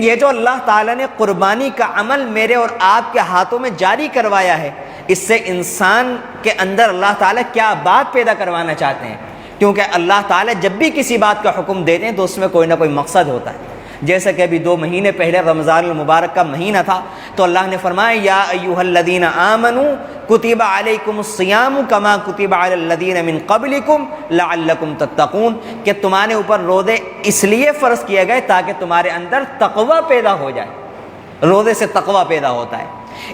لیکن یہ جو اللہ تعالیٰ نے قربانی کا عمل میرے اور آپ کے ہاتھوں میں جاری کروایا ہے، اس سے انسان کے اندر اللہ تعالیٰ کیا بات پیدا کروانا چاہتے ہیں؟ کیونکہ اللہ تعالیٰ جب بھی کسی بات کا حکم دیتے ہیں تو اس میں کوئی نہ کوئی مقصد ہوتا ہے۔ جیسا کہ ابھی 2 مہینے پہلے رمضان المبارک کا مہینہ تھا، تو اللہ نے فرمایا یا ایھا الذین آمنوا کتب علیکم الصیام کما کتب علی الذین من قبلکم لعلکم تتقون، کہ تمہارے اوپر روزے اس لیے فرض کیے گئے تاکہ تمہارے اندر تقوی پیدا ہو جائے۔ روزے سے تقوی پیدا ہوتا ہے۔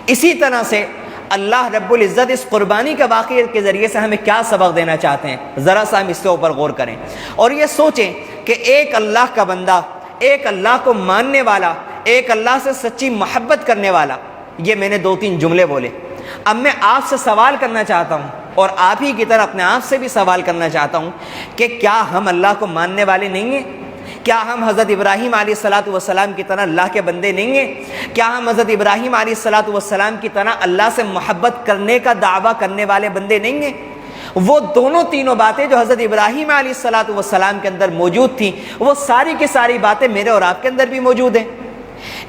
اسی طرح سے اللہ رب العزت اس قربانی کے واقعے کے ذریعے سے ہمیں کیا سبق دینا چاہتے ہیں، ذرا سا ہم اس کے اوپر غور کریں اور یہ سوچیں کہ ایک اللہ کا بندہ، ایک اللہ کو ماننے والا، ایک اللہ سے سچی محبت کرنے والا، یہ میں نے 2-3 جملے بولے۔ اب میں آپ سے سوال کرنا چاہتا ہوں اور آپ ہی کی طرح اپنے آپ سے بھی سوال کرنا چاہتا ہوں کہ کیا ہم اللہ کو ماننے والے نہیں ہیں؟ کیا ہم حضرت ابراہیم علیہ السلام کی طرح اللہ کے بندے نہیں ہیں؟ کیا ہم حضرت ابراہیم علیہ السلام کی طرح اللہ سے محبت کرنے کا دعویٰ کرنے والے بندے نہیں ہیں؟ وہ تینوں باتیں جو حضرت ابراہیم علیہ السلام کے اندر موجود تھیں، وہ ساری کی ساری باتیں میرے اور آپ کے اندر بھی موجود ہیں۔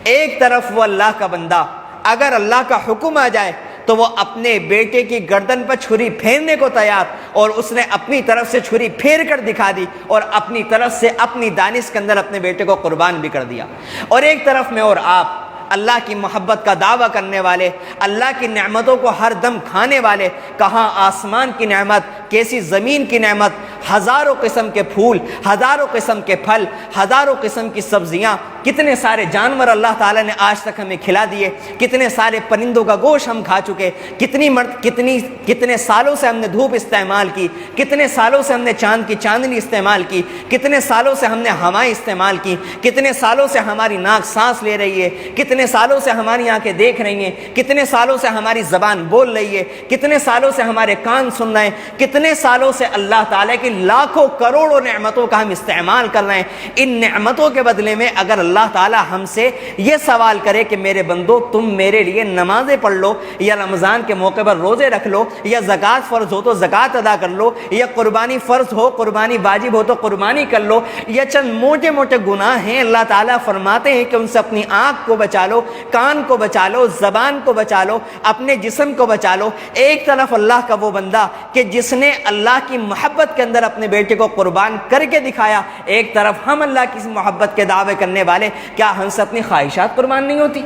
ایک طرف وہ اللہ کا بندہ، اگر اللہ کا حکم آ جائے تو وہ اپنے بیٹے کی گردن پر چھری پھیرنے کو تیار، اور اس نے اپنی طرف سے چھری پھیر کر دکھا دی اور اپنی طرف سے اپنی دانش کے اندر اپنے بیٹے کو قربان بھی کر دیا۔ اور ایک طرف میں اور آپ اللہ کی محبت کا دعویٰ کرنے والے، اللہ کی نعمتوں کو ہر دم کھانے والے، کہاں آسمان کی نعمت، کیسی زمین کی نعمت، ہزاروں قسم کے پھول، ہزاروں قسم کے پھل، ہزاروں قسم کی سبزیاں، کتنے سارے جانور اللہ تعالیٰ نے آج تک ہمیں کھلا دیے، کتنے سارے پرندوں کا گوشت ہم کھا چکے، کتنے سالوں سے ہم نے دھوپ استعمال کی، کتنے سالوں سے ہم نے چاند کی چاندنی استعمال کی، کتنے سالوں سے ہم نے ہوائیں استعمال کی، کتنے سالوں سے ہماری ناک سانس لے رہی ہے، کتنے سالوں سے ہماری آنکھیں دیکھ رہی ہیں، کتنے سالوں سے ہماری زبان بول رہی ہے، کتنے سالوں سے ہمارے کان سن رہے ہیں، کتنے سالوں سے اللہ تعالیٰ کی لاکھوں کروڑوں نعمتوں کا ہم استعمال کر رہے ہیں۔ ان نعمتوں کے بدلے میں اگر اللہ تعالیٰ ہم سے یہ سوال کرے کہ میرے بندو تم میرے لیے نمازیں پڑھ لو، یا رمضان کے موقع پر روزے رکھ لو، یا زکوٰۃ فرض ہو تو زکوٰۃ ادا کر لو، یا قربانی فرض ہو، قربانی واجب ہو تو قربانی کر لو، یا چند موٹے موٹے گناہ ہیں، اللہ تعالیٰ فرماتے ہیں کہ ان سے اپنی آنکھ کو بچا لو، کان کو بچا لو، زبان کو بچا لو، اپنے جسم کو بچا لو۔ ایک طرف اللہ کا وہ بندہ کہ جس نے اللہ کی محبت کے اندر اپنے بیٹے کو قربان کر کے دکھایا، ایک طرف ہم اللہ کی محبت کے دعوے کرنے والے، کیا ہم سے اپنی خواہشات قربان نہیں ہوتی؟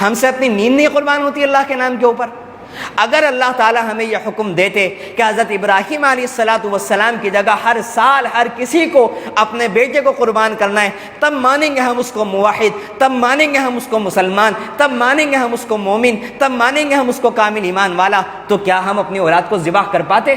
ہم سے اپنی نیند نہیں قربان ہوتی اللہ کے نام کے اوپر؟ اگر اللہ تعالیٰ ہمیں یہ حکم دیتے کہ حضرت ابراہیم علیہ السلام کی جگہ ہر سال ہر کسی کو اپنے بیٹے کو قربان کرنا ہے، تب مانیں گے ہم اس کو موحد، تب مانیں گے ہم اس کو مسلمان، تب مانیں گے ہم اس کو مومن، تب مانیں گے ہم اس کو کامل ایمان والا، تو کیا ہم اپنی اولاد کو ذبح کر پاتے؟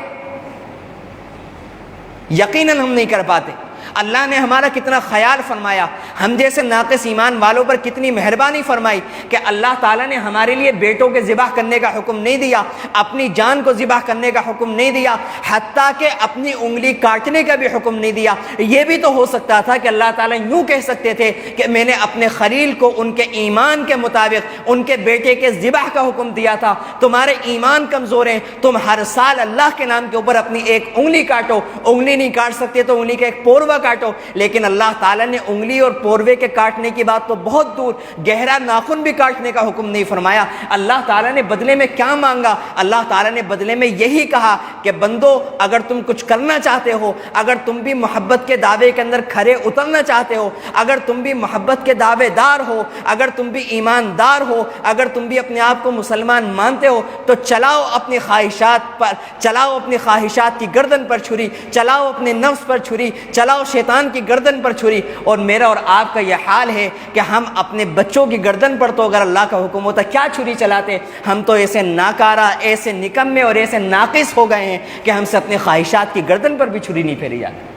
یقیناً ہم نہیں کر پاتے۔ اللہ نے ہمارا کتنا خیال فرمایا، ہم جیسے ناقص ایمان والوں پر کتنی مہربانی فرمائی کہ اللہ تعالیٰ نے ہمارے لیے بیٹوں کے ذبح کرنے کا حکم نہیں دیا، اپنی جان کو ذبح کرنے کا حکم نہیں دیا، حتیٰ کہ اپنی انگلی کاٹنے کا بھی حکم نہیں دیا۔ یہ بھی تو ہو سکتا تھا کہ اللہ تعالیٰ یوں کہہ سکتے تھے کہ میں نے اپنے خلیل کو ان کے ایمان کے مطابق ان کے بیٹے کے ذبح کا حکم دیا تھا، تمہارے ایمان کمزور ہیں، تم ہر سال اللہ کے نام کے اوپر اپنی ایک انگلی کاٹو، انگلی نہیں کاٹ سکتے تو انگلی کا ایک پوروا کاٹو۔ لیکن اللہ تعالیٰ نے انگلی اور پوروے کے کاٹنے کی بات تو بہت دور، گہرا ناخن بھی کاٹنے کا حکم نہیں فرمایا۔ اللہ تعالیٰ نے بدلے میں کیا مانگا؟ اللہ تعالیٰ نے بدلے میں یہی کہا کہ بندو اگر تم کچھ کرنا چاہتے ہو، اگر تم بھی محبت کے دعوے کے اندر کھرے اترنا چاہتے ہو، اگر تم بھی محبت کے دعوے دار ہو، اگر تم بھی ایماندار ہو، اگر تم بھی اپنے آپ کو مسلمان مانتے ہو، تو چلاؤ اپنی خواہشات پر، چلاؤ اپنی خواہشات کی گردن پر چھری، چلاؤ اپنے نفس پر چھری، چلاؤ شیطان کی گردن پر چھری۔ اور میرا اور آپ کا یہ حال ہے کہ ہم اپنے بچوں کی گردن پر تو اگر اللہ کا حکم ہوتا کیا چھری چلاتے؟ ہم تو ایسے ناکارہ، ایسے نکمے اور ایسے ناقص ہو گئے ہیں کہ ہم سے اپنے خواہشات کی گردن پر بھی چھری نہیں پھیری جاتی۔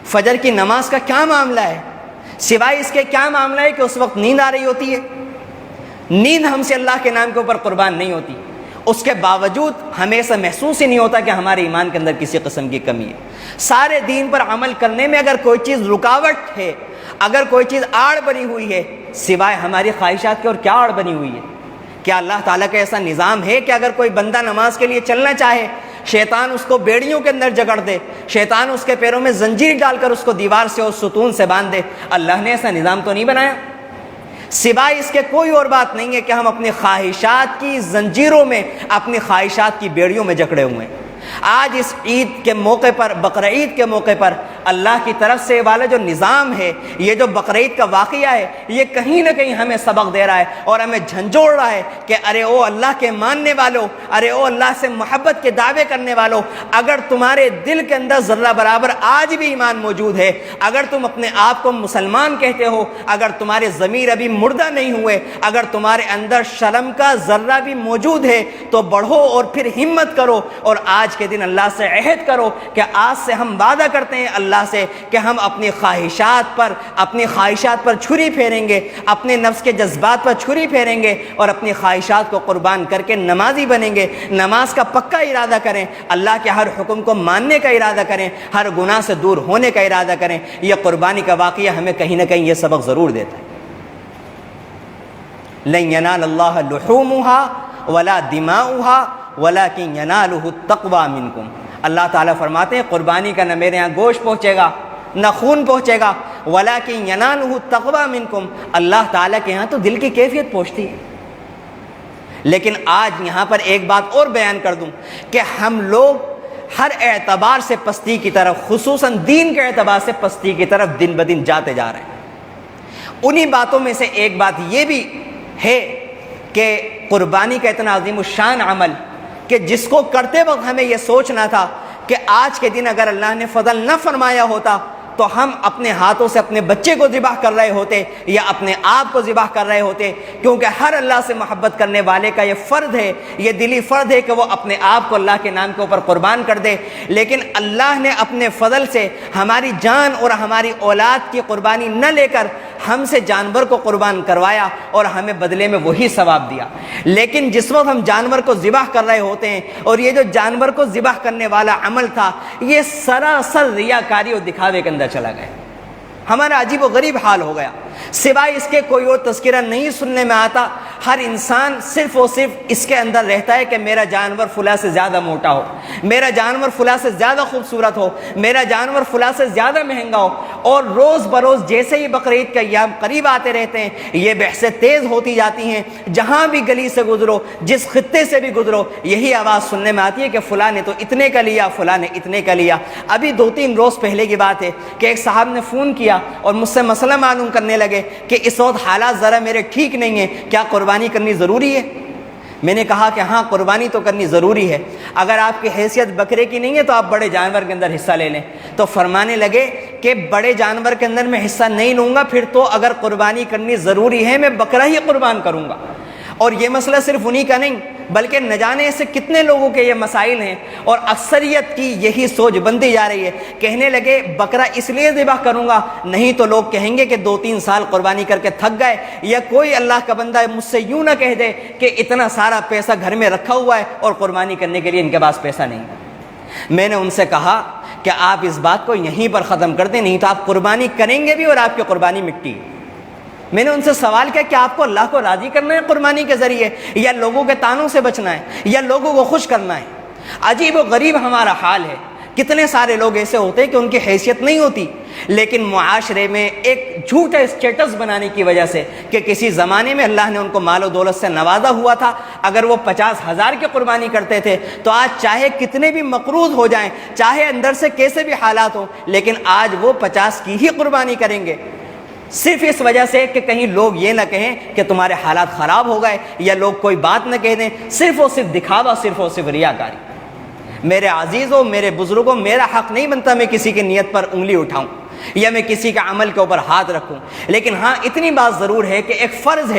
فجر کی نماز کا کیا معاملہ ہے؟ سوائے اس کے کیا معاملہ ہے کہ اس وقت نیند آ رہی ہوتی ہے، نیند ہم سے اللہ کے نام کے اوپر قربان نہیں ہوتی، اس کے باوجود ہمیں ایسا محسوس ہی نہیں ہوتا کہ ہمارے ایمان کے اندر کسی قسم کی کمی ہے۔ سارے دین پر عمل کرنے میں اگر کوئی چیز رکاوٹ ہے، اگر کوئی چیز آڑ بنی ہوئی ہے، سوائے ہماری خواہشات کے اور کیا آڑ بنی ہوئی ہے؟ کیا اللہ تعالیٰ کا ایسا نظام ہے کہ اگر کوئی بندہ نماز کے لیے چلنا چاہے شیطان اس کو بیڑیوں کے اندر جکڑ دے، شیطان اس کے پیروں میں زنجیر ڈال کر اس کو دیوار سے اور ستون سے باندھ دے۔ اللہ نے ایسا نظام تو نہیں بنایا۔ سوائے اس کے کوئی اور بات نہیں ہے کہ ہم اپنی خواہشات کی زنجیروں میں، اپنی خواہشات کی بیڑیوں میں جکڑے ہوئے ہیں۔ آج اس عید کے موقع پر، بقرعید کے موقع پر، اللہ کی طرف سے والا جو نظام ہے، یہ جو بقرعید کا واقعہ ہے، یہ کہیں نہ کہیں ہمیں سبق دے رہا ہے اور ہمیں جھنجھوڑ رہا ہے کہ ارے او اللہ کے ماننے والوں، ارے او اللہ سے محبت کے دعوے کرنے والوں، اگر تمہارے دل کے اندر ذرہ برابر آج بھی ایمان موجود ہے، اگر تم اپنے آپ کو مسلمان کہتے ہو، اگر تمہارے ضمیر ابھی مردہ نہیں ہوئے، اگر تمہارے اندر شرم کا ذرہ بھی موجود ہے، تو بڑھو اور پھر ہمت کرو اور آج کے دن اللہ سے عہد کرو کہ آج سے ہم وعدہ کرتے ہیں اللہ سے کہ ہم اپنی خواہشات پر چھری پھیریں گے، اپنے نفس کے جذبات پر چھری پھیریں گے اور اپنی خواہشات کو قربان کر کے نمازی بنیں گے۔ نماز کا پکا ارادہ کریں، اللہ کے ہر حکم کو ماننے کا ارادہ کریں، ہر گناہ سے دور ہونے کا ارادہ کریں۔ یہ قربانی کا واقعہ ہمیں کہیں نہ کہیں یہ سبق ضرور دیتا ہے۔ لن ینال اللہ لحومها ولا دماؤها وَلَكِنْ يَنَالُهُ التَّقْوَى مِنْكُمْ۔ اللہ تعالیٰ فرماتے ہیں قربانی کا نہ میرے یہاں گوشت پہنچے گا نہ خون پہنچے گا، وَلَكِنْ يَنَالُهُ التَّقْوَى مِنْكُمْ، اللہ تعالیٰ کے یہاں تو دل کی کیفیت پہنچتی ہے۔ لیکن آج یہاں پر ایک بات اور بیان کر دوں کہ ہم لوگ ہر اعتبار سے پستی کی طرف، خصوصاً دین کے اعتبار سے پستی کی طرف دن بدن جاتے جا رہے ہیں۔ انہی باتوں میں سے ایک بات یہ بھی ہے کہ قربانی کا اتنا عظیم الشان عمل کہ جس کو کرتے وقت ہمیں یہ سوچنا تھا کہ آج کے دن اگر اللہ نے فضل نہ فرمایا ہوتا تو ہم اپنے ہاتھوں سے اپنے بچے کو ذبح کر رہے ہوتے یا اپنے آپ کو ذبح کر رہے ہوتے، کیونکہ ہر اللہ سے محبت کرنے والے کا یہ فرض ہے، یہ دلی فرض ہے کہ وہ اپنے آپ کو اللہ کے نام کے اوپر قربان کر دے۔ لیکن اللہ نے اپنے فضل سے ہماری جان اور ہماری اولاد کی قربانی نہ لے کر ہم سے جانور کو قربان کروایا اور ہمیں بدلے میں وہی ثواب دیا۔ لیکن جس وقت ہم جانور کو ذبح کر رہے ہوتے ہیں اور یہ جو جانور کو ذبح کرنے والا عمل تھا، یہ سراسر ریاکاری اور دکھاوے کے اندر چلا گیا۔ ہمارا عجیب و غریب حال ہو گیا، سوائے اس کے کوئی اور تذکرہ نہیں سننے میں آتا۔ ہر انسان صرف اور صرف اس کے اندر رہتا ہے کہ میرا جانور فلاں سے زیادہ موٹا ہو، میرا جانور فلاں سے زیادہ خوبصورت ہو، میرا جانور فلاں سے زیادہ مہنگا ہو، اور روز بروز جیسے ہی بقرعید کا ایام قریب آتے رہتے ہیں یہ بحثیں تیز ہوتی جاتی ہیں۔ جہاں بھی گلی سے گزرو، جس خطے سے بھی گزرو، یہی آواز سننے میں آتی ہے کہ فلاں نے تو اتنے کا لیا، فلاں نے اتنے کا لیا۔ ابھی 2-3 روز پہلے کی بات ہے کہ ایک صاحب نے فون کیا اور مجھ سے مسئلہ معلوم کرنے لگے کہ اس وقت حالات ذرا میرے ٹھیک نہیں ہیں، کیا قربانی کرنی ضروری ہے؟ میں نے کہا کہ ہاں قربانی تو کرنی ضروری ہے، اگر آپ کی حیثیت بکرے کی نہیں ہے تو آپ بڑے جانور کے اندر حصہ لے لیں۔ تو فرمانے لگے کہ بڑے جانور کے اندر میں حصہ نہیں لوں گا، پھر تو اگر قربانی کرنی ضروری ہے میں بکرا ہی قربان کروں گا۔ اور یہ مسئلہ صرف انہی کا نہیں بلکہ نہ جانے ایسے کتنے لوگوں کے یہ مسائل ہیں، اور اکثریت کی یہی سوچ بنتی جا رہی ہے۔ کہنے لگے بکرا اس لیے ذبح کروں گا، نہیں تو لوگ کہیں گے کہ 2-3 سال قربانی کر کے تھک گئے، یا کوئی اللہ کا بندہ مجھ سے یوں نہ کہہ دے کہ اتنا سارا پیسہ گھر میں رکھا ہوا ہے اور قربانی کرنے کے لیے ان کے پاس پیسہ نہیں۔ میں نے ان سے کہا کہ آپ اس بات کو یہیں پر ختم کر دیں، نہیں تو آپ قربانی کریں گے بھی اور آپ کی قربانی مٹی۔ میں نے ان سے سوال کیا کہ آپ کو اللہ کو راضی کرنا ہے قربانی کے ذریعے، یا لوگوں کے طعنوں سے بچنا ہے، یا لوگوں کو خوش کرنا ہے؟ عجیب و غریب ہمارا حال ہے۔ کتنے سارے لوگ ایسے ہوتے ہیں کہ ان کی حیثیت نہیں ہوتی، لیکن معاشرے میں ایک جھوٹا اسٹیٹس بنانے کی وجہ سے کہ کسی زمانے میں اللہ نے ان کو مال و دولت سے نوازا ہوا تھا، اگر وہ 50,000 کی قربانی کرتے تھے تو آج چاہے کتنے بھی مقروض ہو جائیں، چاہے اندر سے کیسے بھی حالات ہوں، لیکن آج وہ 50 کی ہی قربانی کریں گے، صرف اس وجہ سے کہ کہیں لوگ یہ نہ کہیں کہ تمہارے حالات خراب ہو گئے، یا لوگ کوئی بات نہ کہہ دیں، صرف اور صرف دکھاوا، صرف اور صرف ریاکاری۔ میرے عزیزوں، میرے بزرگوں، میرا حق نہیں بنتا میں کسی کی نیت پر انگلی اٹھاؤں یا میں کسی کے عمل کے اوپر ہاتھ رکھوں، لیکن ہاں اتنی بات ضرور ہے کہ ایک فرض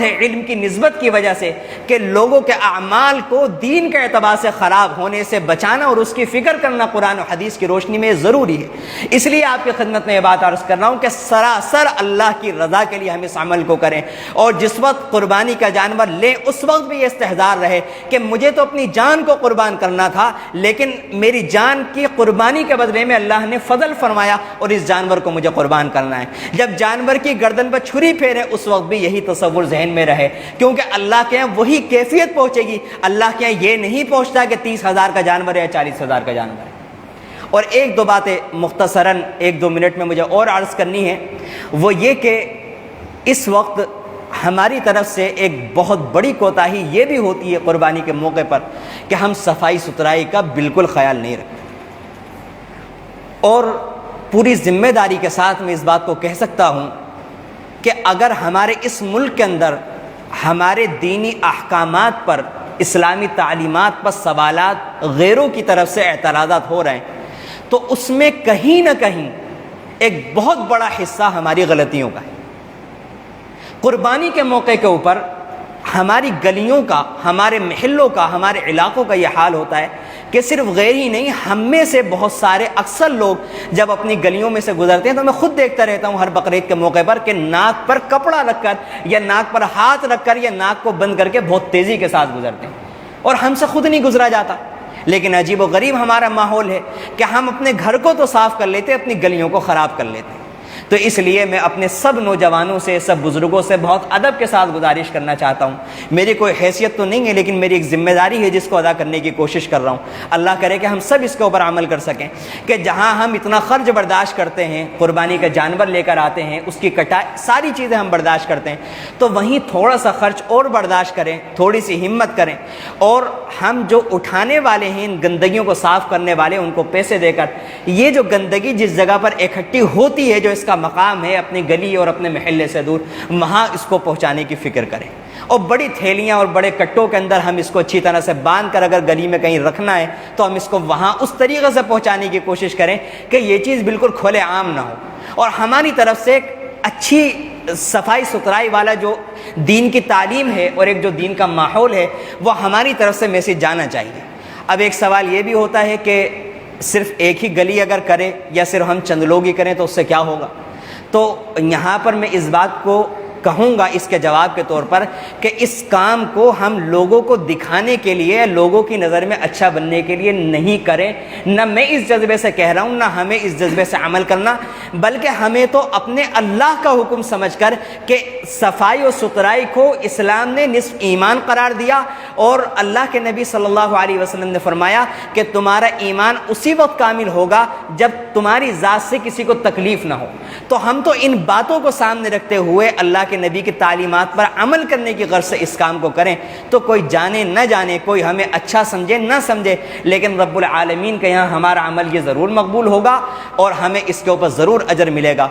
ہے علم کی نسبت کی وجہ سے کہ لوگوں کے اعمال کو دین کے اعتبار سے خراب ہونے سے بچانا اور اس کی فکر کرنا قرآن و حدیث کی روشنی میں ضروری ہے۔ اس لیے آپ کی خدمت میں یہ بات عرض کر رہا ہوں کہ سراسر اللہ کی رضا کے لیے ہم اس عمل کو کریں، اور جس وقت قربانی کا جانور لیں اس وقت بھی یہ استحضار رہے کہ مجھے تو اپنی جان کو قربان کرنا تھا، لیکن میری جان کی قربانی کے بدلے میں اللہ نے فضل فرمایا اور اس جانور کو مجھے قربان کرنا ہے۔ جب جانور کی گردن پر چھری پھیرے اس وقت بھی یہی تصور تصور ذہن میں رہے، کیونکہ اللہ کے یہاں وہی کیفیت پہنچے گی۔ اللہ کے یہاں یہ نہیں پہنچتا کہ 30,000 کا جانور ہے یا 40,000 کا جانور ہے۔ اور ایک دو باتیں مختصراً 1-2 منٹ میں مجھے اور عرض کرنی ہے، وہ یہ کہ اس وقت ہماری طرف سے ایک بہت بڑی کوتاہی یہ بھی ہوتی ہے قربانی کے موقع پر کہ ہم صفائی ستھرائی کا بالکل خیال نہیں رکھتے، اور پوری ذمہ داری کے ساتھ میں اس بات کو کہہ سکتا ہوں کہ اگر ہمارے اس ملک کے اندر ہمارے دینی احکامات پر، اسلامی تعلیمات پر سوالات غیروں کی طرف سے اعتراضات ہو رہے ہیں تو اس میں کہیں نہ کہیں ایک بہت بڑا حصہ ہماری غلطیوں کا ہے۔ قربانی کے موقع کے اوپر ہماری گلیوں کا، ہمارے محلوں کا، ہمارے علاقوں کا یہ حال ہوتا ہے کہ صرف غیر ہی نہیں، ہم میں سے بہت سارے اکثر لوگ جب اپنی گلیوں میں سے گزرتے ہیں تو میں خود دیکھتا رہتا ہوں ہر بقرعید کے موقع پر کہ ناک پر کپڑا رکھ کر یا ناک پر ہاتھ رکھ کر یا ناک کو بند کر کے بہت تیزی کے ساتھ گزرتے ہیں، اور ہم سے خود نہیں گزرا جاتا۔ لیکن عجیب و غریب ہمارا ماحول ہے کہ ہم اپنے گھر کو تو صاف کر لیتے، اپنی گلیوں کو خراب کر لیتے ہیں۔ تو اس لیے میں اپنے سب نوجوانوں سے، سب بزرگوں سے بہت ادب کے ساتھ گزارش کرنا چاہتا ہوں، میری کوئی حیثیت تو نہیں ہے لیکن میری ایک ذمہ داری ہے جس کو ادا کرنے کی کوشش کر رہا ہوں۔ اللہ کرے کہ ہم سب اس کے اوپر عمل کر سکیں کہ جہاں ہم اتنا خرچ برداشت کرتے ہیں، قربانی کا جانور لے کر آتے ہیں، اس کی کٹائی، ساری چیزیں ہم برداشت کرتے ہیں، تو وہیں تھوڑا سا خرچ اور برداشت کریں، تھوڑی سی ہمت کریں، اور ہم جو اٹھانے والے ہیں ان گندگیوں کو صاف کرنے والے، ان کو پیسے دے کر یہ جو گندگی جس جگہ پر اکٹھی ہوتی ہے، جو اس کا مقام ہے اپنی گلی اور اپنے محلے سے دور، وہاں اس کو پہنچانے کی فکر کریں، اور بڑی تھیلیاں اور بڑے کٹوں کے اندر ہم اس کو اچھی طرح سے باندھ کر اگر گلی میں کہیں رکھنا ہے تو ہم اس کو وہاں اس طریقے سے پہنچانے کی کوشش کریں کہ یہ چیز بالکل کھلے عام نہ ہو، اور ہماری طرف سے ایک اچھی صفائی ستھرائی والا جو دین کی تعلیم ہے اور ایک جو دین کا ماحول ہے وہ ہماری طرف سے میسج جانا چاہیے۔ اب ایک سوال یہ بھی ہوتا ہے کہ صرف ایک ہی گلی اگر کرے یا صرف ہم چند لوگ ہی کریں تو اس سے کیا ہوگا؟ تو یہاں پر میں اس بات کو کہوں گا اس کے جواب کے طور پر کہ اس کام کو ہم لوگوں کو دکھانے کے لیے، لوگوں کی نظر میں اچھا بننے کے لیے نہیں کریں، نہ میں اس جذبے سے کہہ رہا ہوں، نہ ہمیں اس جذبے سے عمل کرنا، بلکہ ہمیں تو اپنے اللہ کا حکم سمجھ کر کہ صفائی و ستھرائی کو اسلام نے نصف ایمان قرار دیا، اور اللہ کے نبی صلی اللہ علیہ وسلم نے فرمایا کہ تمہارا ایمان اسی وقت کامل ہوگا جب تمہاری ذات سے کسی کو تکلیف نہ ہو۔ تو ہم تو ان باتوں کو سامنے رکھتے ہوئے اللہ کے نبی کی تعلیمات پر عمل کرنے کی غرض سے اس کام کو کریں، تو کوئی جانے نہ جانے، کوئی ہمیں اچھا سمجھے نہ سمجھے، لیکن رب العالمین کے یہاں ہمارا عمل یہ ضرور مقبول ہوگا اور ہمیں اس کے اوپر ضرور اجر ملے گا۔